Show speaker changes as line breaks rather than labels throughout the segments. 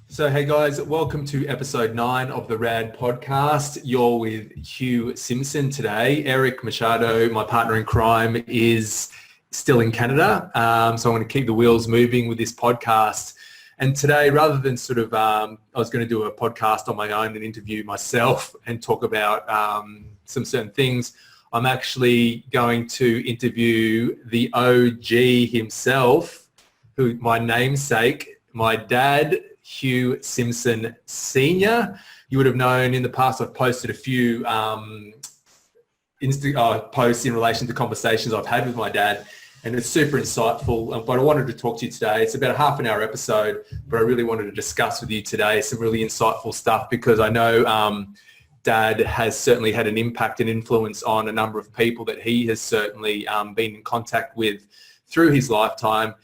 So, hey guys, welcome to episode 9 of the R.A.D podcast. You're with Hugh Simpson today. Eric Machado, my partner in crime, is still in Canada. So I'm going to keep the wheels moving with this podcast. And today, rather than I was going to do a podcast on my own and interview myself and talk about some certain things, I'm actually going to interview the OG himself, who my namesake, my dad, Hugh Simpson Sr. You would have known in the past I've posted a few posts in relation to conversations I've had with my dad, and it's super insightful. But I wanted to talk to you today. It's about a half an hour episode, but I really wanted to discuss with you today some really insightful stuff, because I know Dad has certainly had an impact and influence on a number of people that he has certainly been in contact with through his lifetime.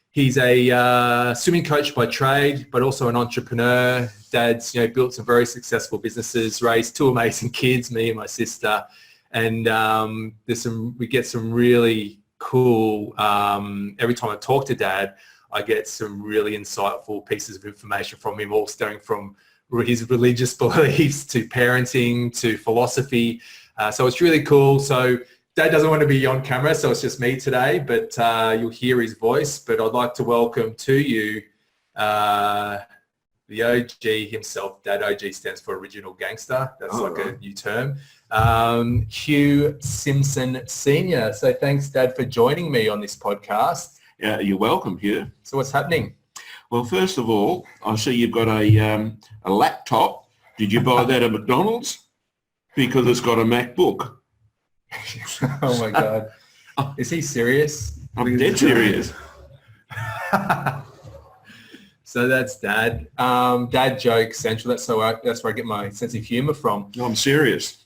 He's a swimming coach by trade, but also an entrepreneur. Dad's built some very successful businesses, raised 2 amazing kids, me and my sister, and we get some really cool. Every time I talk to Dad, I get some really insightful pieces of information from him, all stemming from his religious beliefs to parenting to philosophy. So it's really cool. So Dad doesn't want to be on camera, so it's just me today, but you'll hear his voice. But I'd like to welcome to you the OG himself. Dad, OG stands for Original Gangster. That's a new term. Hugh Simpson Sr. So thanks, Dad, for joining me on this podcast.
Yeah, you're welcome, Hugh.
So what's happening?
Well, first of all, I see you've got a laptop. Did you buy that at McDonald's? Because it's got a MacBook.
Oh my God. Is he serious?
I'm dead serious.
So that's Dad. Dad joke central. That's where I get my sense of humor from.
I'm serious.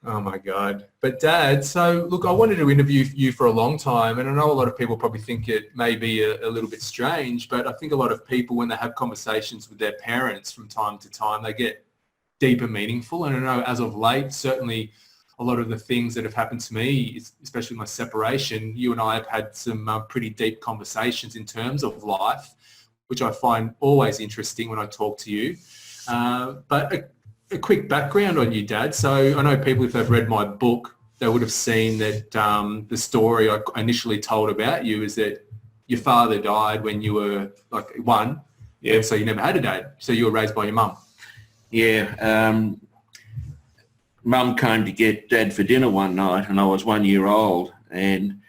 Oh my God. But Dad, so look, I wanted to interview you for a long time, and I know a lot of people probably think it may be a little bit strange, but I think a lot of people, when they have conversations with their parents from time to time, they get deep and meaningful. And I know as of late, certainly a lot of the things that have happened to me, especially my separation, you and I have had some pretty deep conversations in terms of life, which I find always interesting when I talk to you. But a quick background on you, Dad. So I know people, if they've read my book, they would have seen that the story I initially told about you is that your father died when you were like 1. Yeah. So you never had a dad. So you were raised by your mum.
Yeah. Mum came to get Dad for dinner one night, and I was 1 year old, and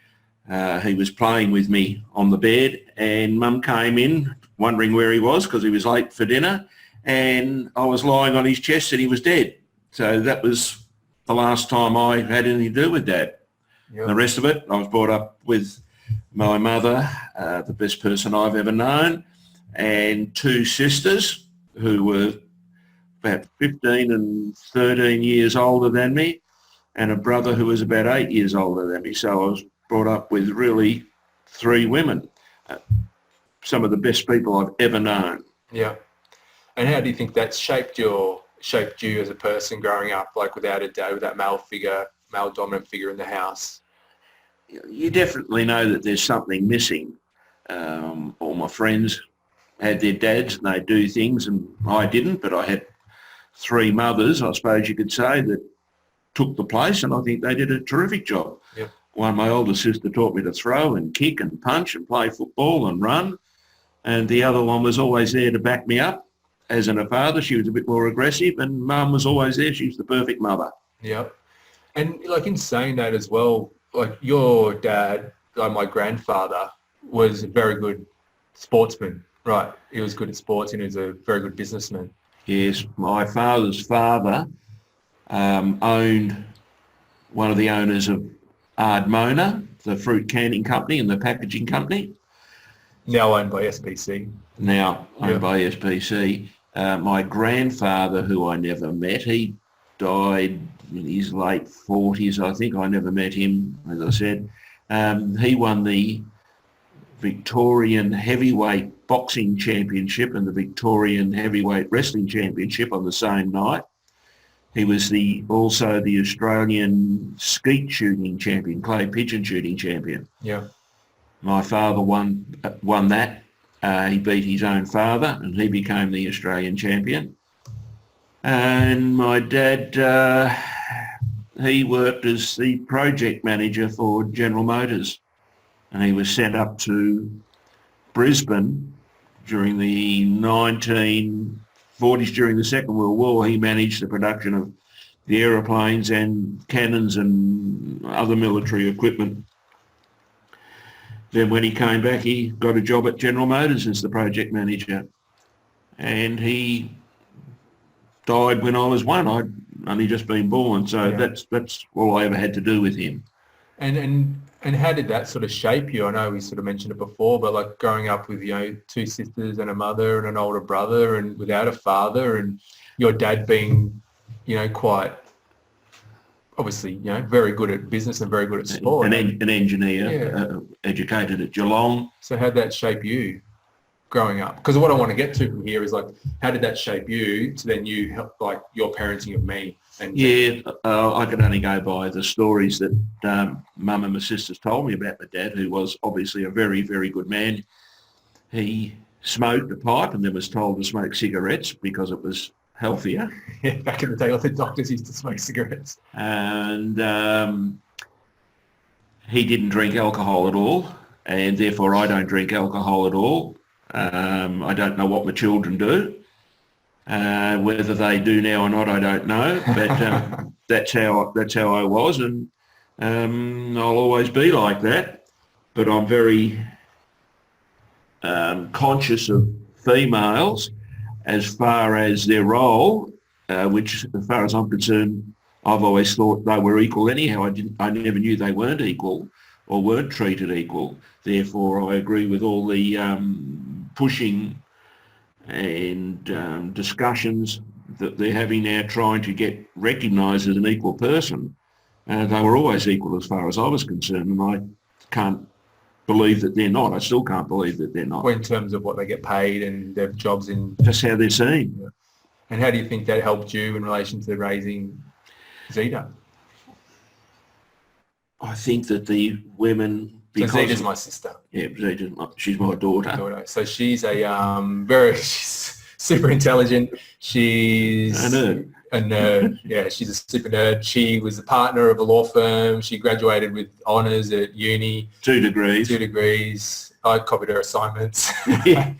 he was playing with me on the bed, and Mum came in wondering where he was because he was late for dinner, and I was lying on his chest and he was dead. So that was the last time I had anything to do with Dad. Yep. The rest of it, I was brought up with my mother, the best person I've ever known, and 2 sisters who were about 15 and 13 years older than me, and a brother who was about 8 years older than me. So I was brought up with really 3 women, some of the best people I've ever known.
Yeah. And how do you think that's shaped you as a person growing up, like without a dad, with that male dominant figure in the house?
You definitely know that there's something missing. All my friends had their dads and they do things, and I didn't, but I had 3 mothers, I suppose you could say, that took the place, and I think they did a terrific job.
Yep.
One, my older sister taught me to throw and kick and punch and play football and run, and the other one was always there to back me up. As in her father, she was a bit more aggressive, and Mum was always there. She was the perfect mother.
Yep. And like in saying that as well, like your dad, like my grandfather, was a very good sportsman, right? He was good at sports and he was a very good businessman.
Yes, my father's father owned one of the owners of R.A.D, the fruit canning company and the packaging company.
Now owned by SPC.
Now owned by SPC. My grandfather, who I never met, he died in his late 40s, I think. I never met him, as I said. He won the Victorian Heavyweight Boxing Championship and the Victorian Heavyweight Wrestling Championship on the same night. He was also the Australian skeet shooting champion, clay pigeon shooting champion.
Yeah.
My father won that. He beat his own father and he became the Australian champion. And my dad, he worked as the project manager for General Motors, and he was sent up to Brisbane during the 1940s, during the Second World War. He managed the production of the aeroplanes and cannons and other military equipment. Then when he came back, he got a job at General Motors as the project manager, and he died when I was one. I'd only just been born, so that's all I ever had to do with him.
And how did that sort of shape you? I know we sort of mentioned it before, but like growing up with, two sisters and a mother and an older brother and without a father, and your dad being, quite obviously, very good at business and very good at sport.
An engineer, educated at Geelong.
So how'd that shape you growing up? Because what I want to get to from here is like, how did that shape you to then you help like your parenting of me? And
I can only go by the stories that Mum and my sisters told me about my dad, who was obviously a very, very good man. He smoked a pipe and then was told to smoke cigarettes because it was healthier.
Yeah, back in the day, all the doctors used to smoke cigarettes.
And he didn't drink alcohol at all, and therefore I don't drink alcohol at all. I don't know what my children do. Whether they do now or not, I don't know. But that's how I was, and I'll always be like that. But I'm very conscious of females as far as their role, which, as far as I'm concerned, I've always thought they were equal anyhow. I never knew they weren't equal or weren't treated equal. Therefore, I agree with all the pushing and discussions that they're having now trying to get recognised as an equal person. They were always equal as far as I was concerned, and I can't believe that they're not. I still can't believe that they're not.
Well, in terms of what they get paid and their jobs in...
Just how they're seen.
Yeah. And how do you think that helped you in relation to raising Zeta?
I think that the women...
So Zeta's my sister.
Yeah, she's my daughter.
So she's she's super intelligent. She's
a
nerd. Yeah, she's a super nerd. She was a partner of a law firm. She graduated with honours at uni.
2 degrees.
2 degrees. I copied her assignments.
Yeah.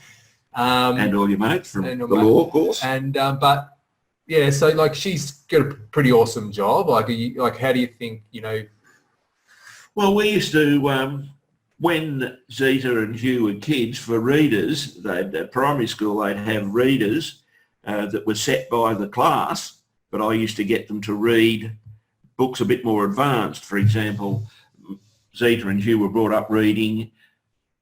And all your mates from the law course.
And but yeah, so like she's got a pretty awesome job. Like how do you think,
Well, we used to, when Zeta and Hugh were kids, for readers, at primary school, they'd have readers that were set by the class, but I used to get them to read books a bit more advanced. For example, Zeta and Hugh were brought up reading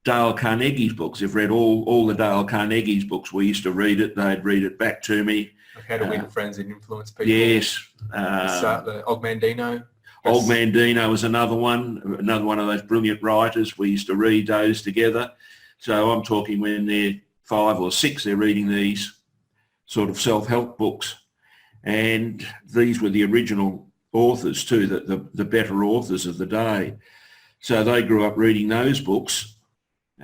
Dale Carnegie's books. They've read all the Dale Carnegie's books. We used to read it. They'd read it back to me.
Like How to Win Friends and Influence People.
Yes.
The Ogmandino.
Ogmandino was another one of those brilliant writers. We used to read those together. So I'm talking when they're 5 or 6, they're reading these sort of self-help books. And these were the original authors too, the better authors of the day. So they grew up reading those books,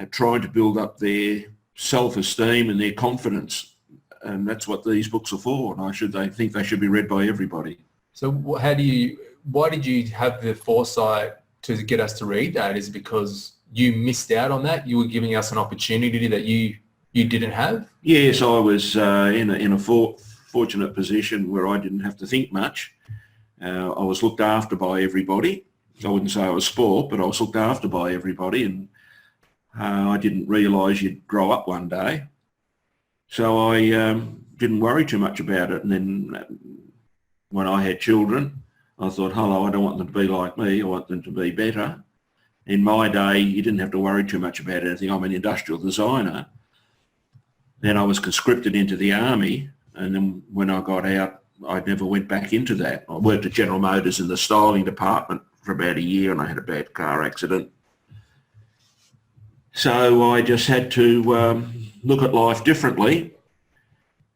trying to build up their self-esteem and their confidence. And that's what these books are for. And I think they should be read by everybody.
So why did you have the foresight to get us to read that? Is it because you missed out on that? You were giving us an opportunity that you didn't have?
Yes, I was in a fortunate position where I didn't have to think much. I was looked after by everybody. I wouldn't say I was spoilt, but I was looked after by everybody, and I didn't realise you'd grow up one day. So I didn't worry too much about it. And then when I had children, I thought, hello, I don't want them to be like me. I want them to be better. In my day, you didn't have to worry too much about anything. I'm an industrial designer. Then I was conscripted into the army. And then when I got out, I never went back into that. I worked at General Motors in the styling department for about a year, and I had a bad car accident. So I just had to look at life differently.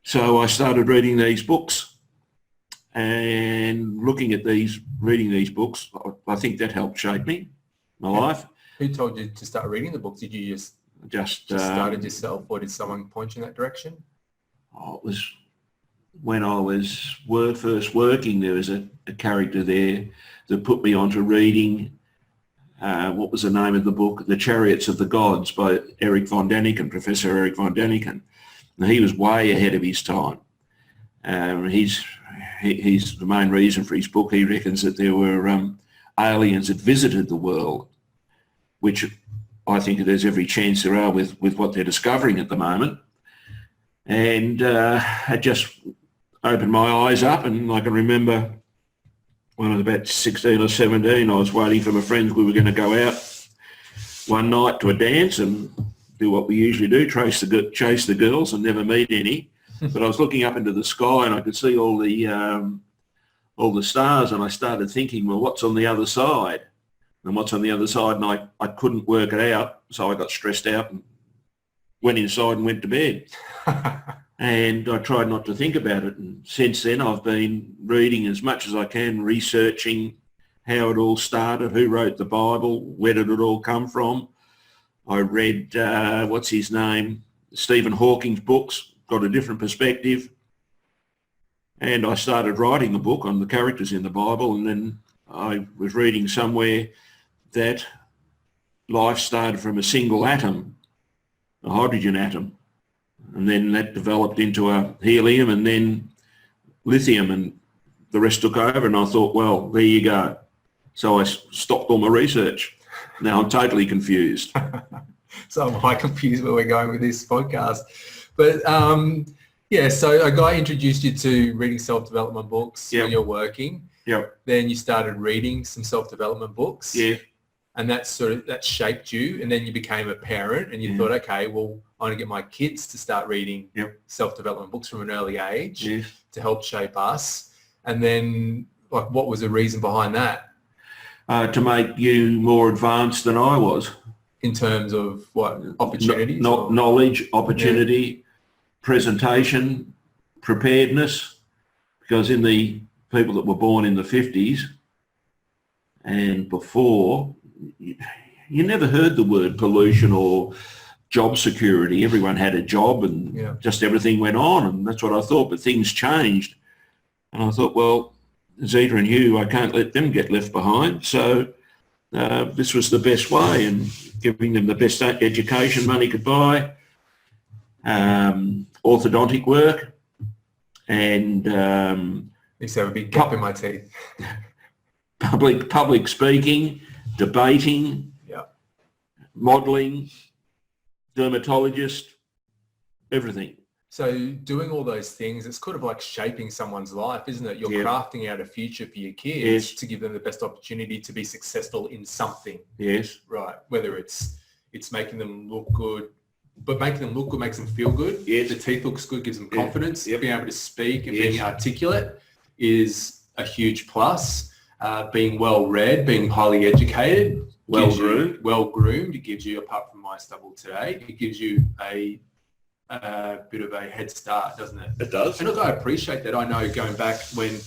So I started reading these books. And reading these books, I think that helped shape me. my life.
Who told you to start reading the books? Did you just started yourself, or did someone point you in that direction?
It was when I was first working. There was a character there that put me onto reading. What was the name of the book? The Chariots of the Gods by Eric von Däniken, Professor Eric von Däniken. And he was way ahead of his time. He's the main reason for his book. He reckons that there were aliens that visited the world, which I think there's every chance there are with what they're discovering at the moment. And it just opened my eyes up, and I can remember when I was about 16 or 17, I was waiting for my friends. We were going to go out one night to a dance and do what we usually do, chase the girls and never meet any. But I was looking up into the sky and I could see all the stars, and I started thinking, well, what's on the other side? And what's on the other side? And I couldn't work it out, so I got stressed out and went inside and went to bed. And I tried not to think about it. And since then, I've been reading as much as I can, researching how it all started, who wrote the Bible, where did it all come from. I read, what's his name, Stephen Hawking's books, got a different perspective. And I started writing a book on the characters in the Bible, and then I was reading somewhere that life started from a single atom, a hydrogen atom, and then that developed into a helium and then lithium, and the rest took over. And I thought, well, there you go. So I stopped all my research. Now I'm totally confused.
So I'm quite confused where we're going with this podcast. But yeah, so a guy introduced you to reading self-development books when you're working.
Yep.
Then you started reading some self-development books.
Yeah.
And that shaped you, and then you became a parent, and you thought, okay, well, I want to get my kids to start reading self-development books from an early age to help shape us. And then, like, what was the reason behind that?
To make you more advanced than I was.
In terms of what? Opportunities?
Knowledge, opportunity, presentation, preparedness. Because in the people that were born in the 50s and before, you never heard the word pollution or job security. Everyone had a job and just everything went on, and that's what I thought. But things changed, and I thought, well, Zeta and Hugh, I can't let them get left behind. So this was the best way, and giving them the best education money could buy, orthodontic work, and
used to have a big cup in my teeth.
Public speaking, debating, modelling, dermatologist, everything.
So doing all those things, it's kind of like shaping someone's life, isn't it? You're crafting out a future for your kids to give them the best opportunity to be successful in something.
Yes.
Right. Whether it's making them look good, but making them look good makes them feel good.
Yes.
The teeth looks good, gives them confidence.
Yep.
Being able to speak and being articulate is a huge plus. Being well-read, being highly educated, well-groomed, it gives you, apart from my stubble today, it gives you a bit of a head start, doesn't it?
It does.
And look, I appreciate that. I know going back when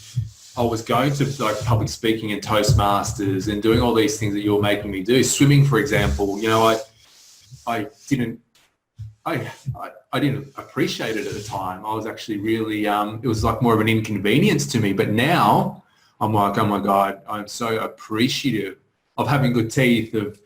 I was going to like public speaking and Toastmasters and doing all these things that you're making me do, swimming, for example, you know, I didn't appreciate it at the time. I was actually really, it was like more of an inconvenience to me. But now I'm like, oh my God, I'm so appreciative of having good teeth, of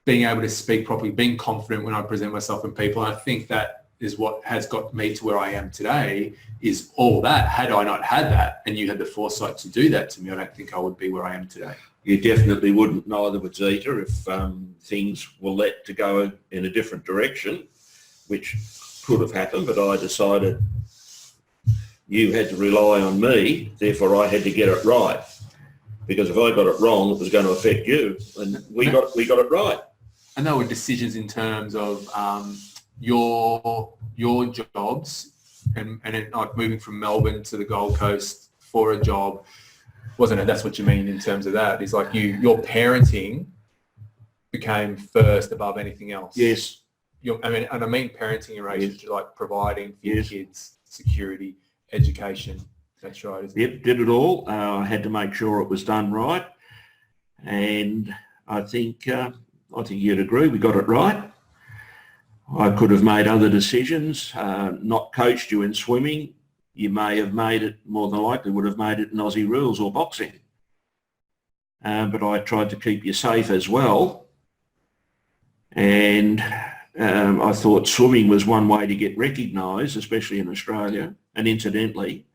being able to speak properly, being confident when I present myself in people. And I think that is what has got me to where I am today, is all that. Had I not had that and you had the foresight to do that to me, I don't think I would be where I am today.
You definitely wouldn't, neither would Zeta, if things were let to go in a different direction, which could have happened, but I decided you had to rely on me, therefore I had to get it right. Because if I got it wrong, it was going to affect you, and we got it right.
And there were decisions in terms of your jobs and like moving from Melbourne to the Gold Coast for a job, wasn't it? That's what you mean in terms of that. It's like your parenting became first above anything else.
Yes.
I mean parenting in relation to like providing for your kids, security, education. That's right, isn't it?
Yep, did it all. I had to make sure it was done right, and I think you'd agree we got it right. I could have made other decisions, not coached you in swimming. You may have made it, more than likely would have made it in Aussie rules or boxing. But I tried to keep you safe as well. And I thought swimming was one way to get recognised, especially in Australia. And incidentally,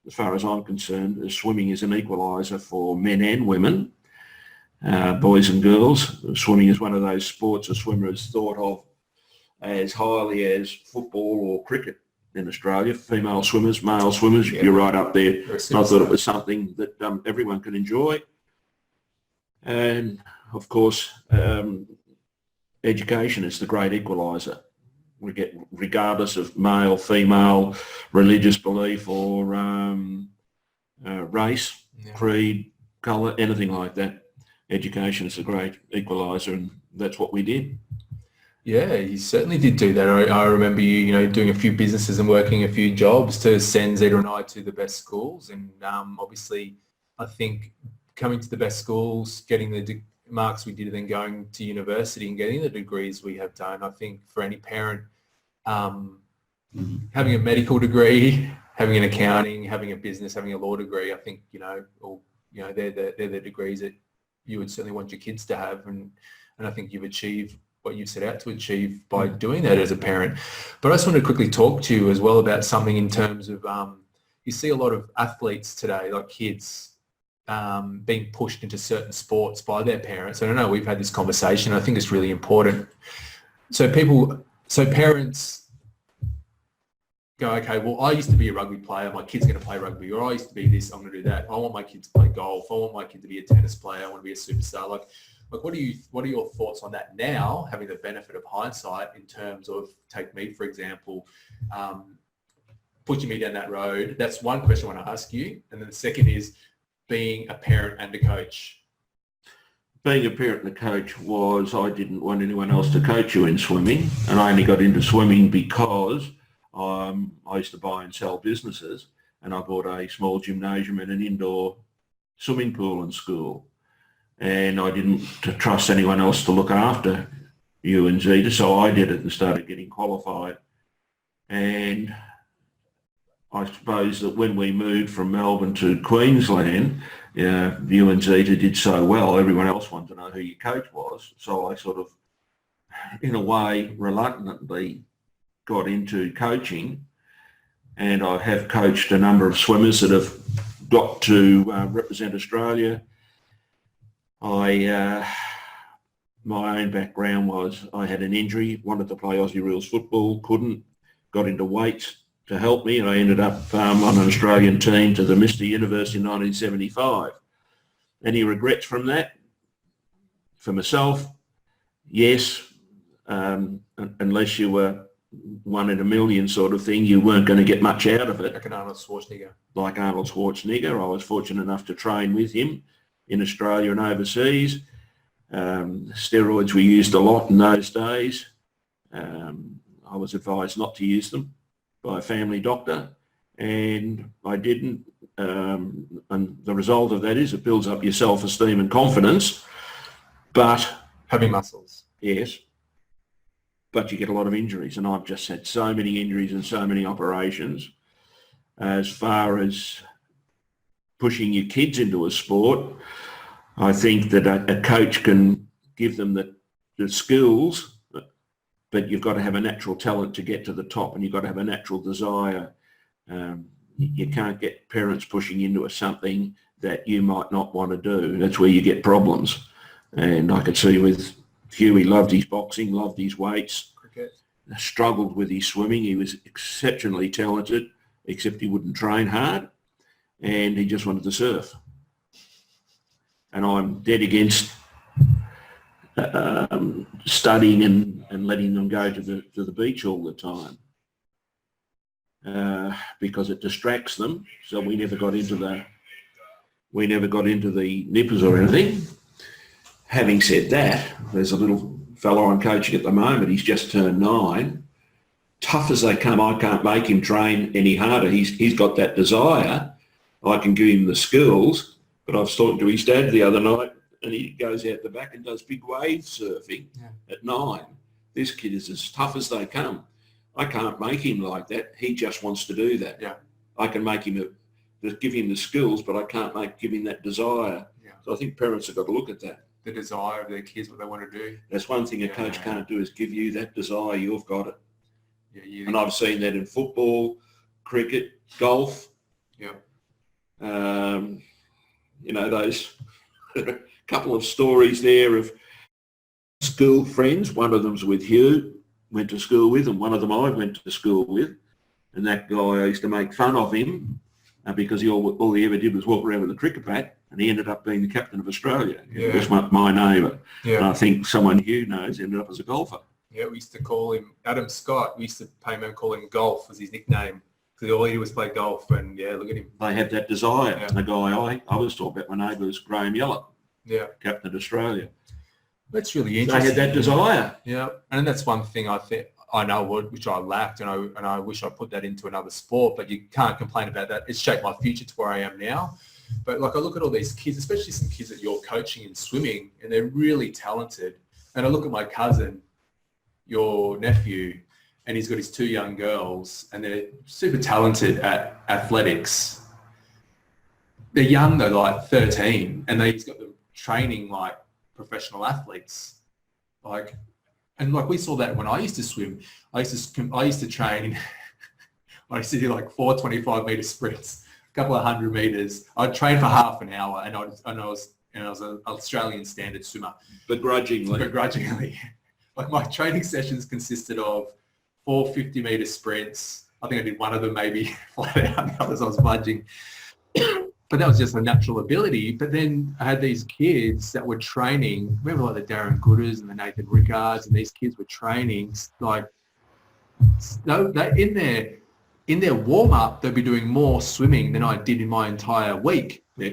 as far as I'm concerned, swimming is an equaliser for men and women, boys and girls. Swimming is one of those sports a swimmer is thought of as highly as football or cricket in Australia. Female swimmers, male swimmers, you're right up there. I thought it was something that everyone could enjoy. And of course, education is the great equaliser. We get, regardless of male, female, religious belief or race, creed, colour, anything like that. Education is a great equaliser, and that's what we did.
Yeah, you certainly did do that. I remember you doing a few businesses and working a few jobs to send Zeta and I to the best schools. And obviously, I think coming to the best schools, getting the marks we did, and then going to university and getting the degrees we have done, I think for any parent, having a medical degree, having an accounting, having a business, having a law degree, I think, they're the degrees that you would certainly want your kids to have. And I think you've achieved what you set out to achieve by doing that as a parent. But I just want to quickly talk to you as well about something in terms of, you see a lot of athletes today, like kids, being pushed into certain sports by their parents. I don't know, we've had this conversation. I think it's really important. So parents go, okay, well, I used to be a rugby player. My kid's going to play rugby. Or I used to be this, I'm going to do that. I want my kid to play golf. I want my kid to be a tennis player. I want to be a superstar. Like what are your thoughts on that now, having the benefit of hindsight, in terms of, take me, for example, pushing me down that road? That's one question I want to ask you. And then the second is being a parent and a coach.
Being a parent and a coach was, I didn't want anyone else to coach you in swimming, and I only got into swimming because I used to buy and sell businesses, and I bought a small gymnasium and an indoor swimming pool in school. And I didn't trust anyone else to look after you and Zeta, so I did it and started getting qualified. And I suppose that when we moved from Melbourne to Queensland, you and Zeta did so well, everyone else wanted to know who your coach was. So I sort of, in a way, reluctantly got into coaching, and I have coached a number of swimmers that have got to represent Australia. My own background was I had an injury, wanted to play Aussie rules football, couldn't, got into weights to help me, and I ended up on an Australian team to the Mr. University in 1975. Any regrets from that? For myself, yes, unless you were one in a million sort of thing, you weren't going to get much out of it.
Like an Arnold Schwarzenegger.
Like Arnold Schwarzenegger. I was fortunate enough to train with him in Australia and overseas. Steroids were used a lot in those days. I was advised not to use them by a family doctor, and I didn't. And the result of that is it builds up your self-esteem and confidence. But
having muscles.
Yes. But you get a lot of injuries, and I've just had so many injuries and so many operations. As far as pushing your kids into a sport, I think that a coach can give them the skills, but you've got to have a natural talent to get to the top, and you've got to have a natural desire. You can't get parents pushing into something that you might not want to do. That's where you get problems. And I could see with Hugh, he loved his boxing, loved his weights, cricket, struggled with his swimming. He was exceptionally talented, except he wouldn't train hard, and he just wanted to surf. And I'm dead against studying and letting them go to the beach all the time, because it distracts them. So we never got into the nippers or anything. Having said that, there's a little fellow I'm coaching at the moment. He's just turned 9. Tough as they come, I can't make him train any harder. He's got that desire. I can give him the skills, but I was talking to his dad the other night, and he goes out the back and does big wave surfing at 9. This kid is as tough as they come. I can't make him like that. He just wants to do that.
Yeah.
I can make him, give him the skills, but I can't give him that desire. Yeah. So I think parents have got to look at that.
The desire of their kids, what they want to do.
That's one thing a coach can't do, is give you that desire. You've got it.
Yeah,
and I've seen that in football, cricket, golf.
Yeah.
Those couple of stories there of school friends. One of them's with Hugh, went to school with, and one of them I went to school with. And that guy, I used to make fun of him because all he ever did was walk around with a cricket bat, and he ended up being the captain of Australia. Yeah. He was my neighbour. Yeah. And I think someone Hugh knows ended up as a golfer.
Yeah, we used to call him Adam Scott. We used to pay him and call him Golf was his nickname. Because all he did was play golf, and look at him.
They had that desire. Yeah. The guy I was talking about, my neighbour was Graham Yellett. Yeah. Captain of Australia.
That's really interesting.
They had that desire.
Yeah, and that's one thing I think I know which I lacked, and I wish I put that into another sport. But you can't complain about that. It's shaped my future to where I am now. But like I look at all these kids, especially some kids that you're coaching in swimming, and they're really talented. And I look at my cousin, your nephew, and he's got his 2 young girls, and they're super talented at athletics. They're young though, like 13, and he's got them training like professional athletes. And we saw that when I used to swim. I used to train. I used to do like 4 25-meter sprints, a couple of 100 meters. I'd train for half an hour, and I was an Australian standard swimmer.
Begrudgingly.
Like my training sessions consisted of 4 50-meter sprints. I think I did one of them maybe flat out, the others I was budging. But that was just a natural ability. But then I had these kids that were training, remember like the Darren Gooders and the Nathan Rickards, and these kids were training like, in their warm-up, they'd be doing more swimming than I did in my entire week.
Yeah.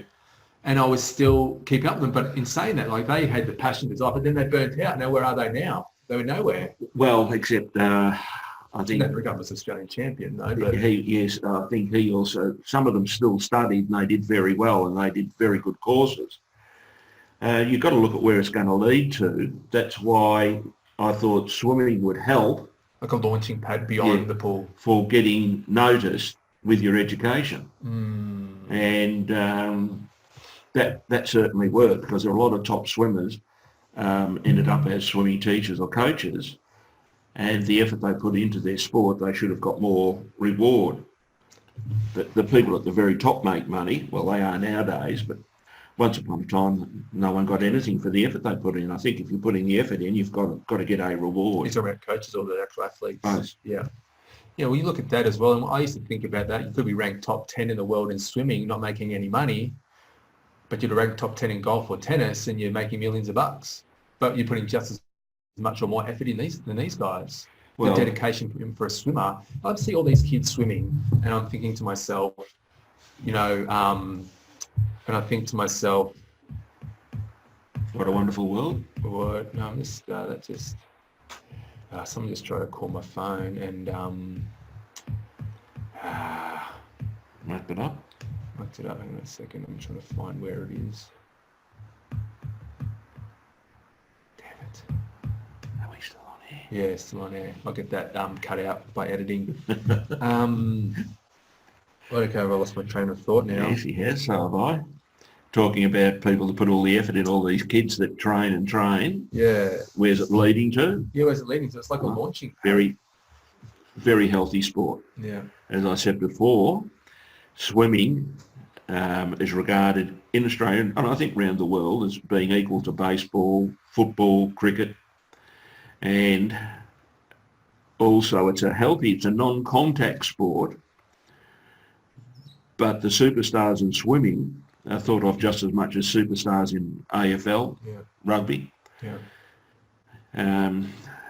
And I was still keeping up with them. But in saying that, like they had the passion desire, but then they burnt out. Now where are they now? They were nowhere.
Well, except I think
Nathan Rickard was Australian champion though. But
I think he also, some of them still studied and they did very well and they did very good courses. You've got to look at where it's going to lead to. That's why I thought swimming would help.
Like a launching pad beyond the pool.
For getting noticed with your education. And that certainly worked, because there are a lot of top swimmers ended up as swimming teachers or coaches, and the effort they put into their sport, they should have got more reward. The people at the very top make money. Well, they are nowadays, but once upon a time, no one got anything for the effort they put in. I think if you're putting the effort in, you've got to get a reward.
You're talking about coaches or the actual athletes?
Both.
Yeah. Yeah, well, you look at that as well. And I used to think about that. You could be ranked top 10 in the world in swimming, not making any money, but you're ranked top 10 in golf or tennis and you're making millions of bucks. But you're putting just as much or more effort in than these guys. Well, the dedication for a swimmer. I see all these kids swimming and I'm thinking to myself, and I think to myself,
what a wonderful world.
What? No, I'm just, someone just tried to call my phone and
Wrapped it up.
Hang on a second. I'm trying to find where it is. Damn it.
Are we still on air?
Yeah, still on air. I'll get that cut out by editing. Okay, I lost my train of thought now.
Yes, he has, so have I. Talking about people that put all the effort in, all these kids that train and train.
Yeah.
Where's it leading to?
Yeah, where's it leading to? It's like a launching pad.
Very, very healthy sport.
Yeah.
As I said before, swimming is regarded in Australia, and I think around the world, as being equal to baseball, football, cricket, and also it's a non-contact sport, but the superstars in swimming are thought of just as much as superstars in AFL, rugby.
Yeah.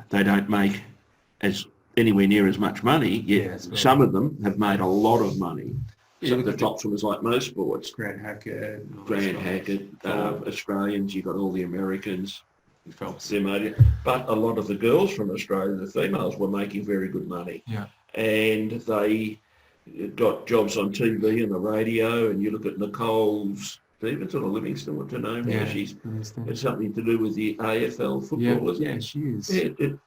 They don't make anywhere near as much money, yet some of them have made a lot of money. Some of the top swimmers, like most sports.
Grant Hackett,
Australians, you've got all the Americans. But a lot of the girls from Australia, the females, were making very good money.
Yeah.
And they got jobs on TV and the radio, and you look at Nicole's Stevens or Livingston, what's her name now? She's
understand.
it's something to do with the AFL football, isn't it?
She is.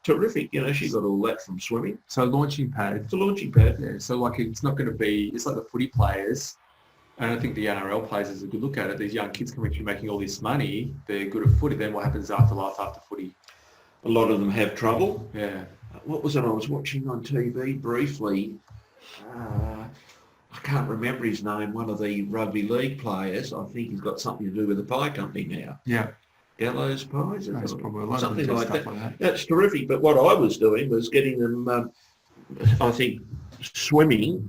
Terrific. She got all that from swimming.
So launching pad.
It's a launching pad.
Yeah, so like it's not going to be, it's like the footy players, and I think the NRL players is a good look at it. These young kids coming through making all this money, they're good at footy, then what happens after life after footy?
A lot of them have trouble.
Yeah.
What was it I was watching on TV briefly? I can't remember his name, one of the rugby league players. I think he's got something to do with the pie company now.
Yeah.
Gallows pies?
That's probably a lot
something
of
like
stuff
that.
like that.
That's terrific. But what I was doing was getting them, I think, swimming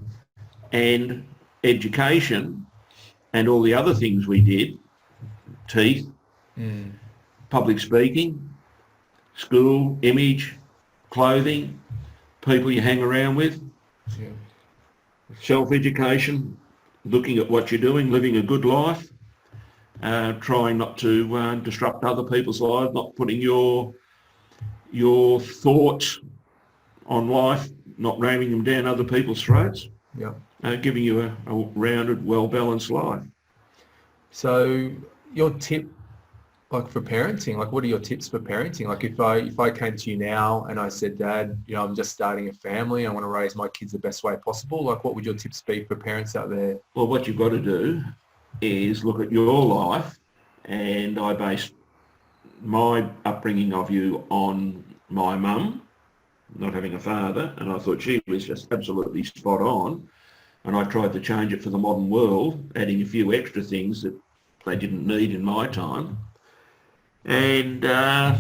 and education and all the other things we did, teeth, public speaking, school, image, clothing, people you hang around with, self-education, looking at what you're doing, living a good life, trying not to disrupt other people's lives, not putting your thoughts on life, not ramming them down other people's throats, giving you a rounded, well-balanced life.
So your tip, like for parenting, like what are your tips for parenting? Like if I came to you now and I said, Dad, I'm just starting a family, I want to raise my kids the best way possible, like what would your tips be for parents out there?
Well, what you've got to do is look at your life, and I based my upbringing of you on my mum, not having a father, and I thought she was just absolutely spot on, and I tried to change it for the modern world, adding a few extra things that they didn't need in my time. And I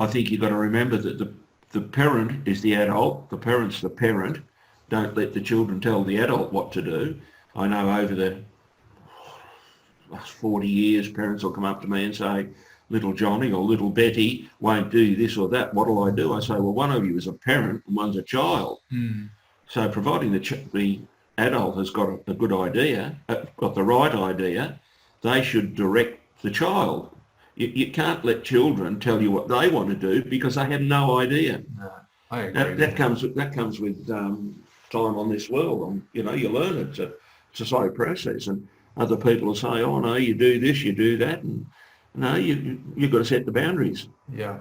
think you've got to remember that the parent is the adult, the parent's the parent. Don't let the children tell the adult what to do. I know over the last 40 years, parents will come up to me and say, little Johnny or little Betty won't do this or that. What'll I do? I say, well, one of you is a parent and one's a child. So providing the adult has got a good idea, got the right idea, they should direct the child. You can't let children tell you what they want to do because they have no idea.
No, I agree.
That comes with time on this world. You learn it. It's a slow process, and other people will say, "Oh no, you do this, you do that," and no, you've got to set the boundaries.
Yeah,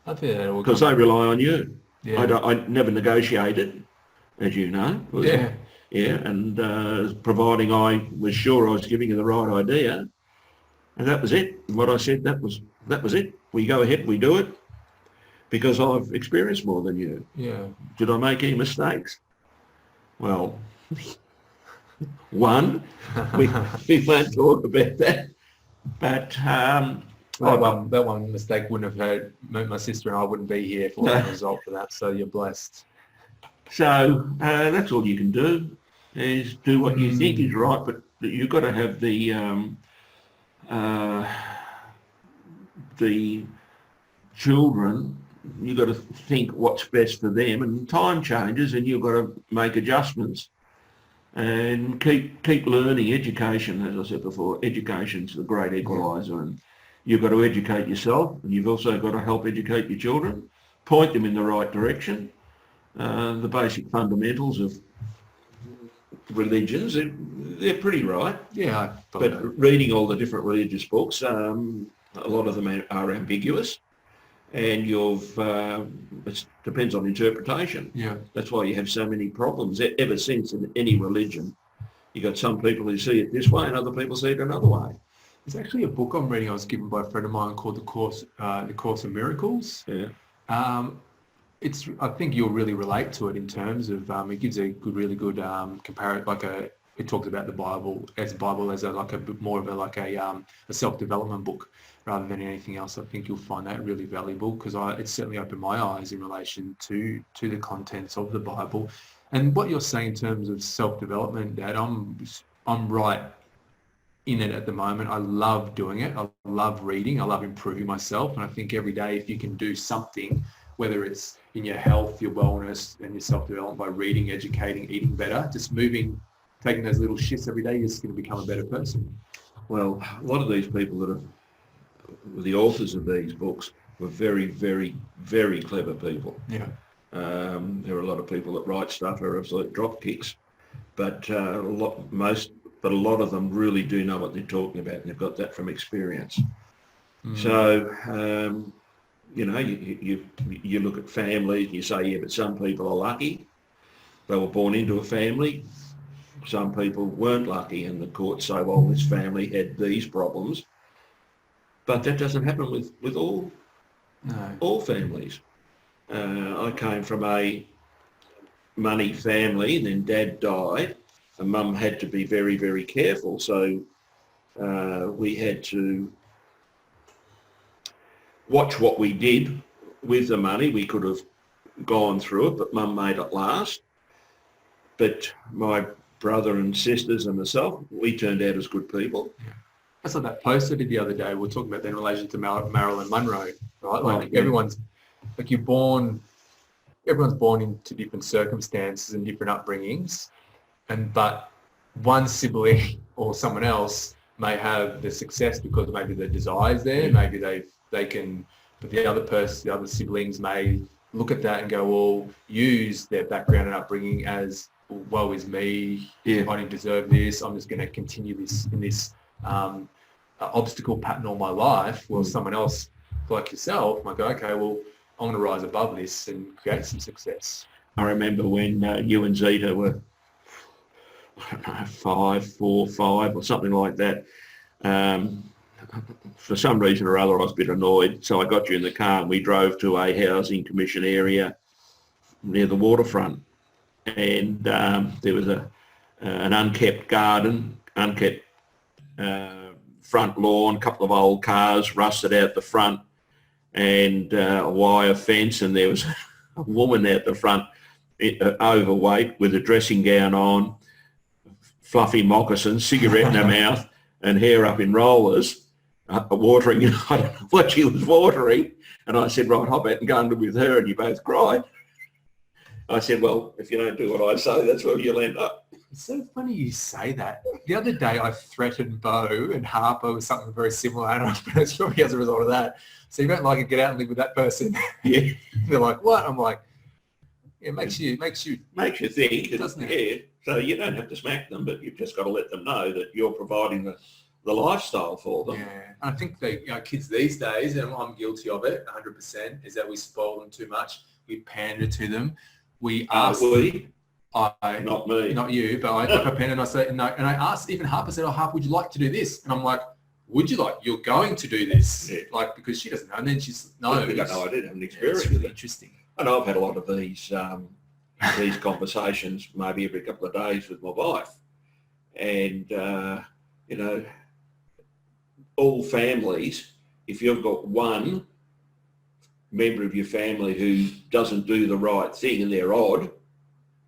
I think that will
because they rely on you.
Yeah.
I never negotiated, as you know. And providing I was sure I was giving you the right idea. And that was it. What I said, that was it. We go ahead, we do it, because I've experienced more than you.
Yeah.
Did I make any mistakes? Well, one, we won't talk about that. But
that one mistake wouldn't have hurt. My sister and I wouldn't be here for the result for that. So you're blessed.
So that's all you can do, is do what you think is right. But you've got to have the children, you've got to think what's best for them, and time changes and you've got to make adjustments and keep learning. Education, as I said before, education's the great equaliser, and you've got to educate yourself, and you've also got to help educate your children, point them in the right direction. The basic fundamentals of religions, they're pretty right.
Yeah.
But reading all the different religious books, a lot of them are ambiguous, and it depends on interpretation.
Yeah.
That's why you have so many problems ever since in any religion. You got some people who see it this way and other people see it another way.
There's actually a book I'm reading I was given by a friend of mine called The Course in Miracles.
Yeah.
I think you'll really relate to it in terms of it gives a really good comparison. It talks about the Bible as a bit more of a self-development book rather than anything else. I think you'll find that really valuable because it's certainly opened my eyes in relation to the contents of the Bible. And what you're saying in terms of self-development, Dad, I'm right in it at the moment. I love doing it. I love reading. I love improving myself. And I think every day if you can do something, whether it's in your health, your wellness, and your self-development by reading, educating, eating better, just moving, taking those little shifts every day, you're just going to become a better person.
Well, a lot of these people that are the authors of these books were very, very, very clever people.
Yeah.
There are a lot of people that write stuff are absolute drop kicks, but most but a lot of them really do know what they're talking about, and they've got that from experience. So, you look at families and you say, yeah, but some people are lucky. They were born into a family. Some people weren't lucky, and the courts say, well, this family had these problems. But that doesn't happen with all families. I came from a money family, and then Dad died, and Mum had to be very, very careful. So we had to watch what we did with the money. We could have gone through it, but Mum made it last. But my brother and sisters and myself, we turned out as good people.
Yeah. That's like that post I did the other day. We were talking about that in relation to Marilyn Monroe, right? Like everyone's born into different circumstances and different upbringings, but one sibling or someone else may have the success because maybe the desire's there, maybe they can, but the other siblings may look at that and go, well, use their background and upbringing as, woe is me, I didn't deserve this, I'm just going to continue this in this obstacle pattern all my life. Well, someone else like yourself might go, okay, well, I'm going to rise above this and create some success.
I remember when you and Zeta were, I don't know, 5, 4, 5 or something like that. For some reason or other, I was a bit annoyed. So I got you in the car and we drove to a housing commission area near the waterfront. And there was an unkept garden, unkept front lawn, a couple of old cars rusted out the front, and a wire fence, and there was a woman out the front, overweight, with a dressing gown on, fluffy moccasins, cigarette in her mouth, and hair up in rollers, watering. I don't know what she was watering. And I said, right, hop out and go under with her, and you both cried. I said, well, if you don't do what I say, that's where you'll end up.
It's so funny you say that. The other day I threatened Bo and Harper with something very similar, and it's probably as a result of that. So you don't like it, get out and live with that person.
Yeah.
They're like, what? I'm like, it makes you
think,
doesn't it?
Yeah. So you don't have to smack them, but you've just got to let them know that you're providing the lifestyle for them.
Yeah, I think that kids these days, and I'm guilty of it 100%, is that we spoil them too much. We pander to them. We ask.
Not me.
Not you, but I pander and I say no. And I asked, even Harper said, oh, Harper, would you like to do this? And I'm like, would you like? You're going to do this.
Yeah.
Like, because she doesn't know. And then she's, no.
I didn't have an experience.
It's really interesting.
And I've had a lot of these conversations maybe every couple of days with my wife. And, all families, if you've got one member of your family who doesn't do the right thing and they're odd,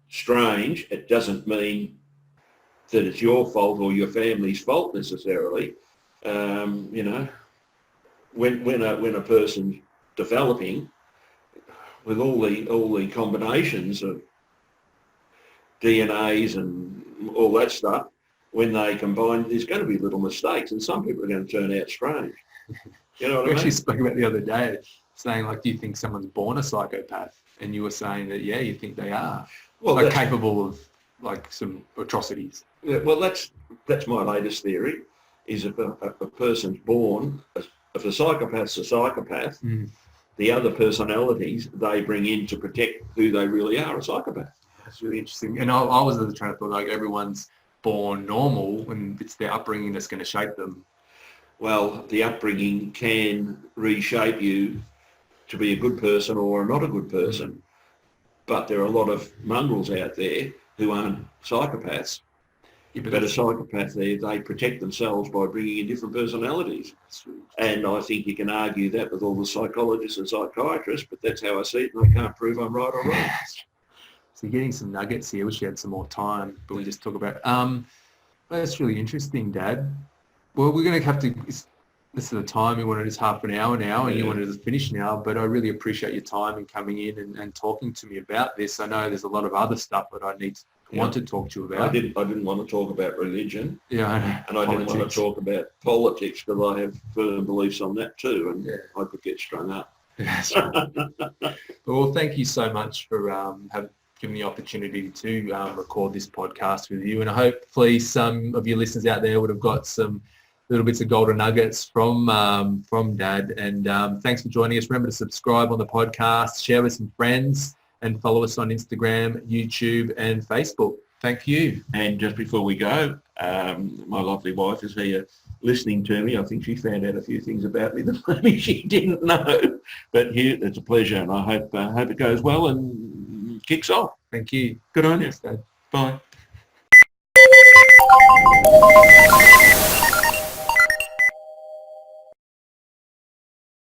strange, it doesn't mean that it's your fault or your family's fault necessarily. When a person's developing with all the combinations of DNAs and all that stuff, when they combine, there's going to be little mistakes, and some people are going to turn out strange. You know what I mean?
We actually spoke about the other day, saying, like, do you think someone's born a psychopath? And you were saying that, yeah, you think they are. Well, like, capable of, like, some atrocities.
Yeah, well, that's my latest theory, is if a person's born, if a psychopath's a psychopath, the other personalities they bring in to protect who they really are, a psychopath.
That's really interesting. And I was of the train of thought, like, everyone's born normal and it's their upbringing that's going to shape them.
Well, the upbringing can reshape you to be a good person or not a good person. But there are a lot of mongrels out there who aren't psychopaths. Yeah, but a psychopath, they protect themselves by bringing in different personalities. And I think you can argue that with all the psychologists and psychiatrists, but that's how I see it, and I can't prove I'm right or wrong.
So you're getting some nuggets here. Wish we had some more time, but we just talk about that's really interesting, Dad. Well, we're going to have to, this is the time, we wanted just half an hour now, and you wanted to finish now, but I really appreciate your time and coming in and talking to me about this. I know there's a lot of other stuff that I want to talk to you about.
I didn't want to talk about religion.
Yeah,
and I didn't want to talk about politics, because I have firm beliefs on that too, and I could get strung up.
That's right. Well, thank you so much for given the opportunity to record this podcast with you. And hopefully some of your listeners out there would have got some little bits of golden nuggets from Dad. And thanks for joining us. Remember to subscribe on the podcast, share with some friends, and follow us on Instagram, YouTube, and Facebook. Thank you.
And just before we go, my lovely wife is here listening to me. I think she found out a few things about me that maybe she didn't know. But Hugh, it's a pleasure, and I hope it goes well and kicks off.
Thank you.
Good on you.
Thanks, Dad.
Bye.